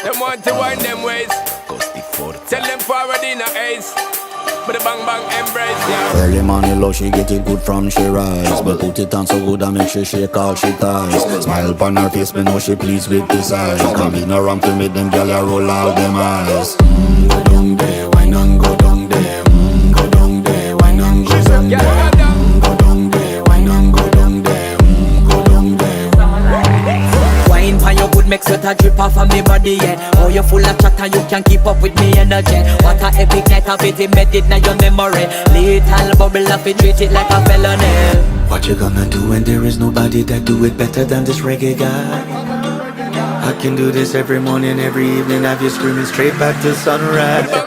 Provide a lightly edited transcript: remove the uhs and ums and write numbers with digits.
Them want to wind them ways. Tell them forward in a ace. But the bang bang embrace, yeah. Early morning love, she get it good from she rise. But put it on so good and make she shake all she ties. Smile upon her face, me know she pleased with this eyes. Come in around to make them gyal a roll out them eyes. Go down there, why not go down there? Go down there, why not go down there? Go down there, why not go down there? Go down there. Wine pan your good make sweat a drip off of me body, yeah. Oh, you full of chatter, you can't keep up with me energy. What a epic night of it, embedded now your memory. Little bubble of it, treat it like a felony. What you gonna do when there is nobody that do it better than this reggae guy? I can do this every morning, every evening, have you screaming straight back to sunrise.